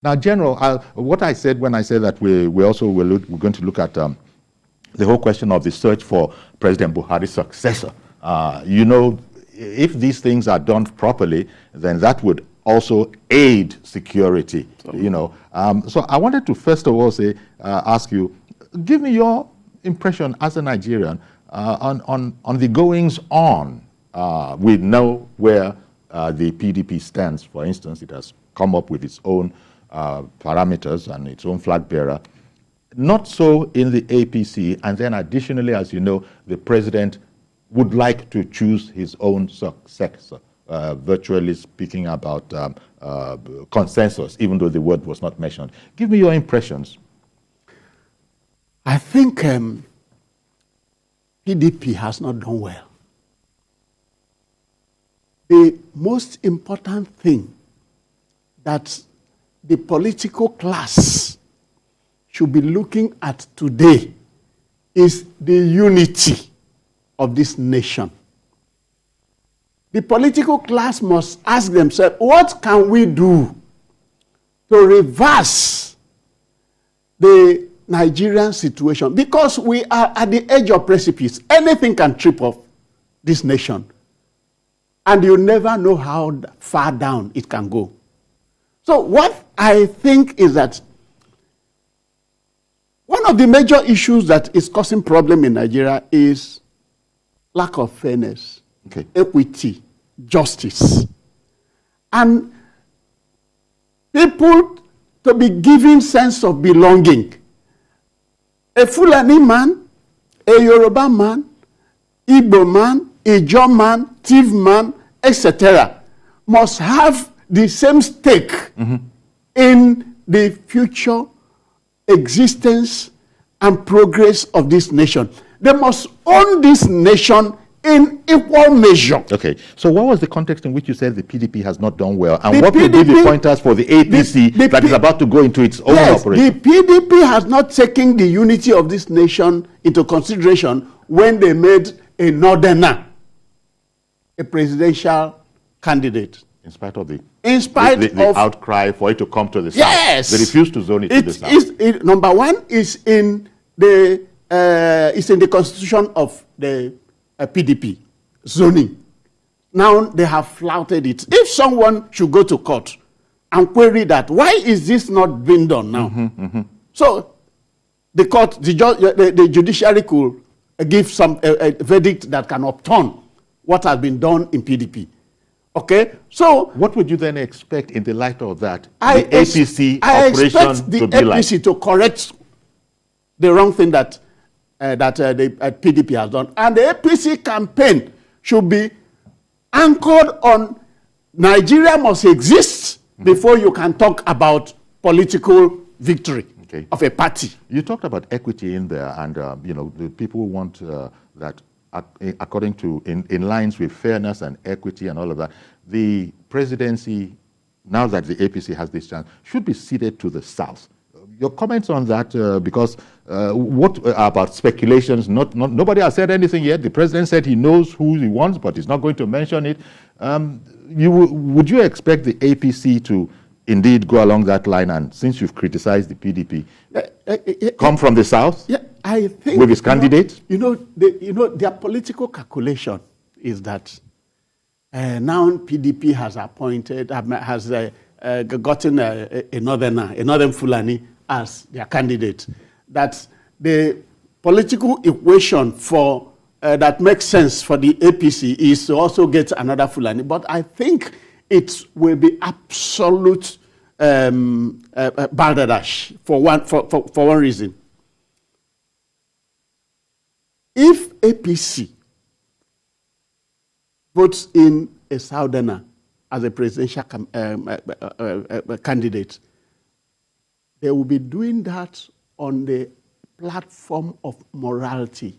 Now, General, what I said when I said that we're going to look at the whole question of the search for President Buhari's successor. You know, if these things are done properly, then that would also aid security. You know, so I wanted to first of all ask you, give me your impression as a Nigerian on the goings on. We know where the PDP stands. For instance, it has come up with its own parameters and its own flag bearer. Not so in the APC, and then additionally, as you know, the president would like to choose his own successor, virtually speaking about consensus, even though the word was not mentioned. Give me your impressions. I think PDP has not done well. The most important thing that the political class should be looking at today is the unity of this nation. The political class must ask themselves, what can we do to reverse the Nigerian situation? Because we are at the edge of precipice. Anything can trip off this nation. And you never know how far down it can go. So what I think is that one of the major issues that is causing problem in Nigeria is lack of fairness, equity, justice. And people to be given sense of belonging. A Fulani man, a Yoruba man, Igbo man, Ijaw man, Tiv man, etc. must have the same stake in the future existence and progress of this nation. They must own this nation in equal measure. Okay, so what was the context in which you said the PDP has not done well? And what would be the pointers for the APC that is about to go into its own operation? The PDP has not taken the unity of this nation into consideration when they made a northerner a presidential candidate. In spite of the outcry for it to come to the south. Yes. They refused to zone it to the south. Number one is in the constitution of the PDP, zoning. Now they have flouted it. If someone should go to court and query that, why is this not being done now? So the court, the judiciary could give some a verdict that can upturn what has been done in PDP. Okay, so what would you then expect in the light of that? The APC operation expect the APC to correct the wrong thing that the PDP has done, and the APC campaign should be anchored on Nigeria must exist before you can talk about political victory of a party. You talked about equity in there, and you know, the people want that. According to, in lines with fairness and equity and all of that, the presidency, now that the APC has this chance, should be ceded to the South. Your comments on that, because what about speculations? Nobody has said anything yet. The president said he knows who he wants, but he's not going to mention it. Would you expect the APC to indeed go along that line, and since you've criticized the PDP, come from the South? Yeah, I think with his candidate. Their political calculation is that now PDP has appointed, has gotten a northern Fulani as their candidate. That the political equation for that makes sense for the APC is to also get another Fulani. But I think it will be absolute balderdash for one reason. If APC votes in a southerner as a presidential candidate, they will be doing that on the platform of morality,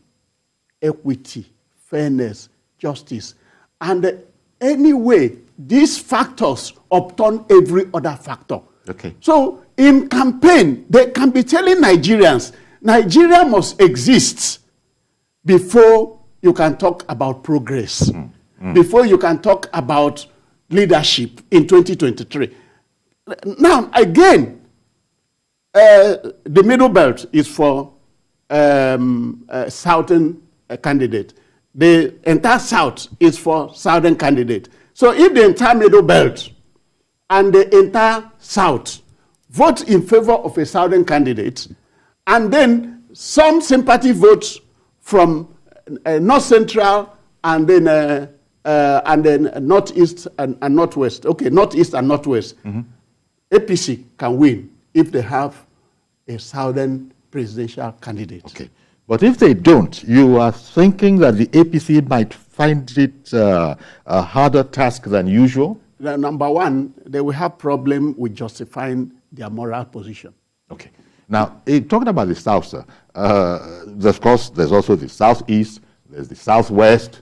equity, fairness, justice. And anyway, these factors upturn every other factor. Okay. So in campaign, they can be telling Nigerians, Nigeria must exist before you can talk about progress, before you can talk about leadership in 2023. Now, again, the middle belt is for southern candidate. The entire south is for southern candidate. So if the entire middle belt and the entire south vote in favor of a southern candidate, and then some sympathy votes from north central and then northeast and northwest. Okay, northeast and northwest. APC can win if they have a southern presidential candidate. Okay. But if they don't, you are thinking that the APC might find it a harder task than usual? Number one, they will have problem with justifying their moral position. Okay. Now, talking about the South, sir, of course, there's also the Southeast, there's the Southwest,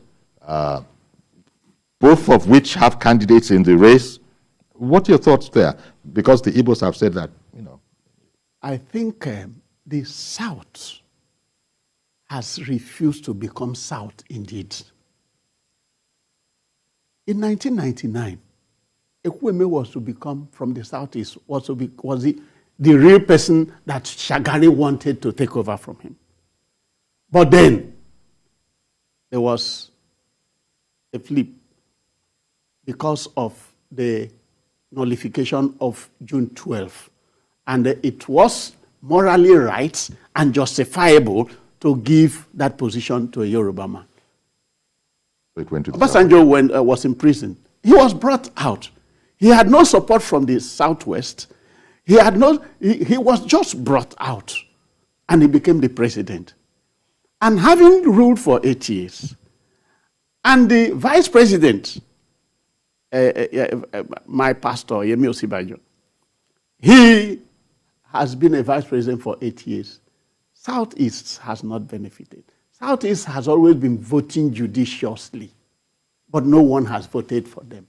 both of which have candidates in the race. What are your thoughts there? Because the Igbos have said that, you know. I think the South has refused to become South indeed. In 1999, Ekwueme was to become from the Southeast, was the real person that Shagari wanted to take over from him. But then, there was a flip because of the nullification of June 12. And it was morally right and justifiable to give that position to a Yoruba man. Obasanjo was in prison. He was brought out. He had no support from the Southwest. He was just brought out, and he became the president. And having ruled for 8 years, and the vice president, my pastor, Yemi Osibajo, he has been a vice president for 8 years. Southeast has not benefited. Southeast has always been voting judiciously, but no one has voted for them.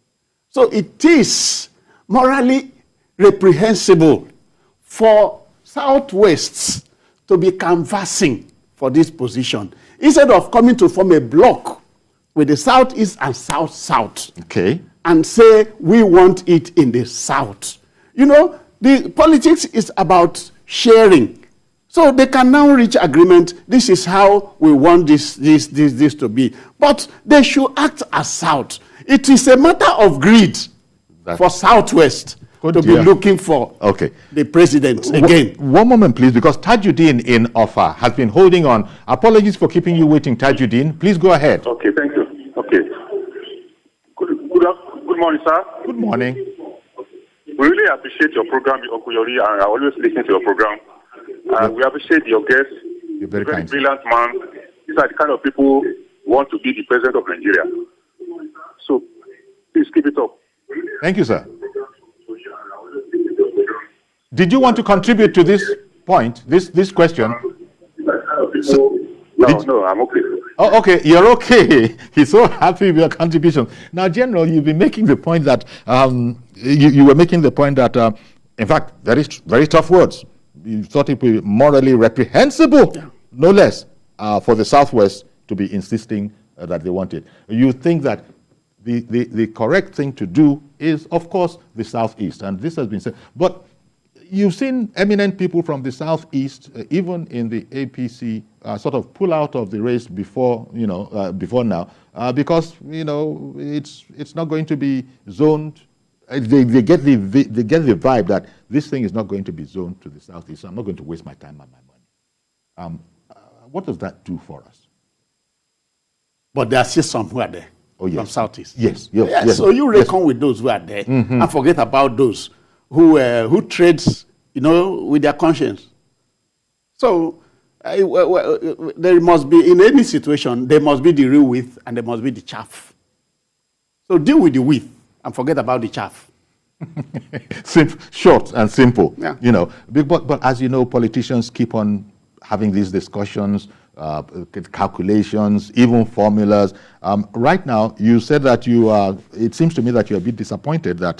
So it is morally reprehensible for Southwests to be canvassing for this position instead of coming to form a block with the Southeast and South-South. Okay. And say, we want it in the South. You know, the politics is about sharing. So they can now reach agreement. This is how we want this to be. But they should act as South. It is a matter of greed for Southwest to be looking for the president again. One moment, please, because TAJUDEEN in OFFA has been holding on. Apologies for keeping you waiting, TAJUDEEN. Please go ahead. Okay, thank you. Okay. Good morning, sir. Good morning. We really appreciate your program, Okuyori, and I always listen to your program. We appreciate your guests. You're very kind. Brilliant man. These are the kind of people who want to be the president of Nigeria. So, please keep it up. Thank you, sir. Did you want to contribute to this point, this question? No, I'm okay. Oh, okay, you're okay. He's so happy with your contribution. Now, General, you've been making the point that, you were making the point that, in fact, very, very tough words. You thought it would be morally reprehensible, no less, for the Southwest to be insisting that they want it. You think that the correct thing to do is, of course, the Southeast, and this has been said. But you've seen eminent people from the Southeast, even in the APC, sort of pull out of the race before now, because it's not going to be zoned. They get the vibe that this thing is not going to be zoned to the Southeast, so I'm not going to waste my time and my money. What does that do for us? But there are still some who are there from Southeast. Yes. So you reckon with those who are there and forget about those who trades, with their conscience. So there must be, in any situation, there must be the real wheat and there must be the chaff. So deal with the wheat and forget about the chaff. Short and simple. Yeah. But as you know, politicians keep on having these discussions, calculations, even formulas. Right now, you said that it seems to me that you're a bit disappointed that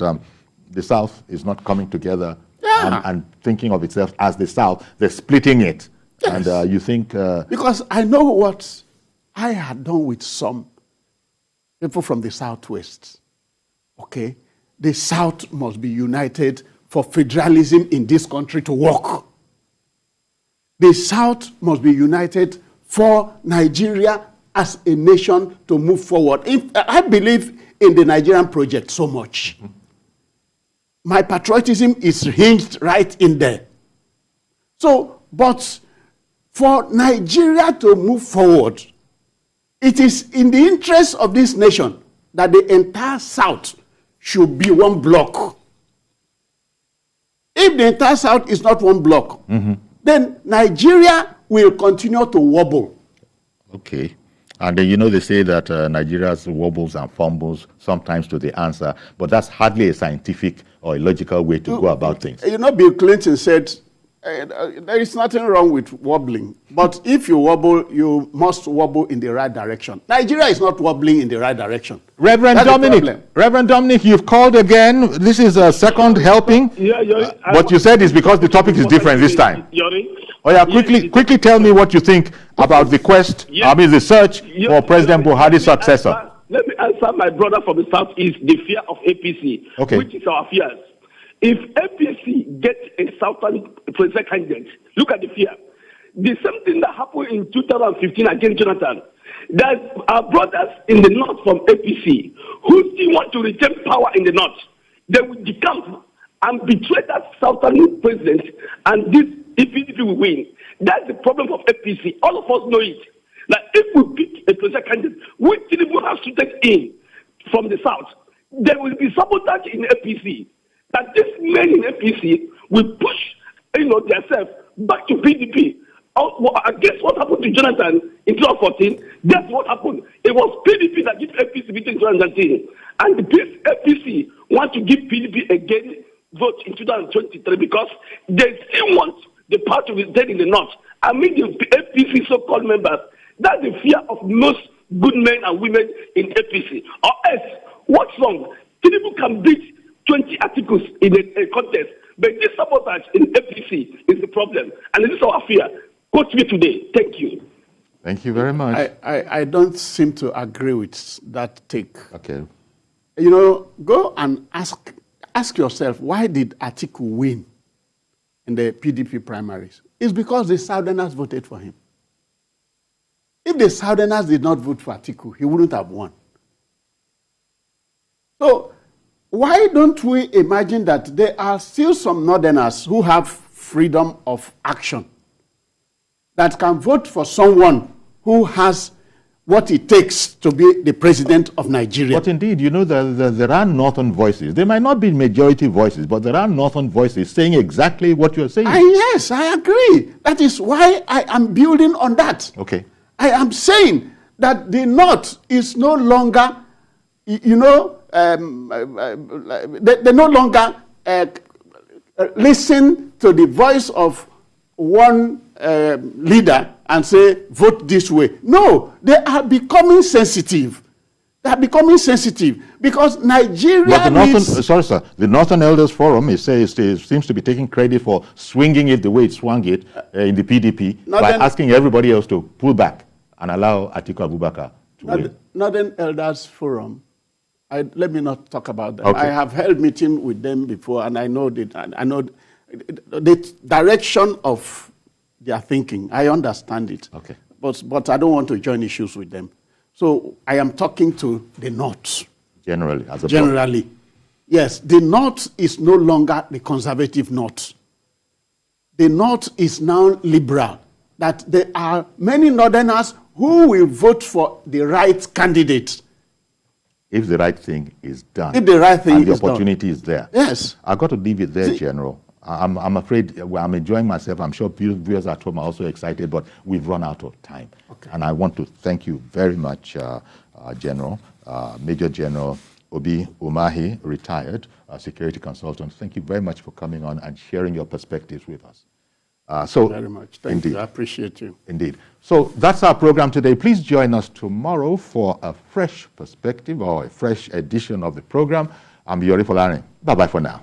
the South is not coming together and thinking of itself as the South. They're splitting it. Yes. And you think... because I know what I had done with some people from the Southwest. Okay? The South must be united for federalism in this country to work. The South must be united for Nigeria as a nation to move forward. I believe in the Nigerian project so much. My patriotism is hinged right in there. So, but for Nigeria to move forward, it is in the interest of this nation that the entire South should be one block. If the entire South is not one block, then Nigeria will continue to wobble. Okay. And then, you know, they say that Nigeria's wobbles and fumbles sometimes to the answer, but that's hardly a scientific or a logical way to go about things. You know, Bill Clinton said, there is nothing wrong with wobbling, but if you wobble, you must wobble in the right direction. Nigeria is not wobbling in the right direction. Reverend Dominic, you've called again. This is a second helping. Yeah, what you said is because the topic is different this time. Oh yeah, quickly tell me what you think about the quest, the search for President Buhari's successor. Let me answer my brother from the Southeast, the fear of APC, which is our fears. If APC gets a Southern president candidate, look at the fear. The same thing that happened in 2015 against Jonathan, that our brothers in the North from APC who still want to retain power in the North, they will decamp and betray that Southern president, and this PDP will win. That's the problem of APC. All of us know it. That if we pick a president candidate, which Tinubu has to take in from the South, there will be sabotage in APC. That these men in APC will push, themselves back to PDP. Against what happened to Jonathan in 2014, that's what happened. It was PDP that gave APC between 2013. And this APC want to give PDP again vote in 2023 because they still want the power to be stayed in the North. I mean, the APC so-called members, that's the fear of most good men and women in APC. Or else, what's wrong? Tinubu can beat 20 articles in a contest, but this sabotage in APC is the problem. And this is our fear. Quote me today. Thank you. Thank you very much. I don't seem to agree with that take. Okay. Go and ask yourself, why did Atiku win in the PDP primaries? It's because the Southerners voted for him. If the Southerners did not vote for Atiku, he wouldn't have won. So, why don't we imagine that there are still some Northerners who have freedom of action that can vote for someone who has what it takes to be the president of Nigeria? But indeed, there are Northern voices. They might not be majority voices, but there are Northern voices saying exactly what you're saying. Yes, I agree. That is why I am building on that. Okay. I am saying that the North is no longer, they no longer listen to the voice of one leader and say, vote this way. No, they are becoming sensitive. They are becoming sensitive because Nigeria the Northern Elders Forum seems to be taking credit for swinging it the way it swung it in the PDP by asking everybody else to pull back and allow Atiku Abubakar to win. Northern Elders Forum, let me not talk about that. Okay. I have held meeting with them before, and I know the direction of their thinking. I understand it. Okay. But I don't want to join issues with them. So I am talking to the North. Generally, as a Generally. Bloc. Yes, the North is no longer the conservative North. The North is now liberal. That there are many Northerners who will vote for the right candidate. If the right thing is done. If the right thing and the is done. opportunity is there. Yes. I've got to leave it there, General. I'm afraid I'm enjoying myself. I'm sure viewers at home are also excited, but we've run out of time. Okay. And I want to thank you very much, General, Major General Obi Umahi, retired security consultant. Thank you very much for coming on and sharing your perspectives with us. Thank you very much. Thank you. I appreciate you. Indeed. So that's our program today. Please join us tomorrow for a fresh perspective or a fresh edition of the program. I'm Yori Folani. Bye-bye for now.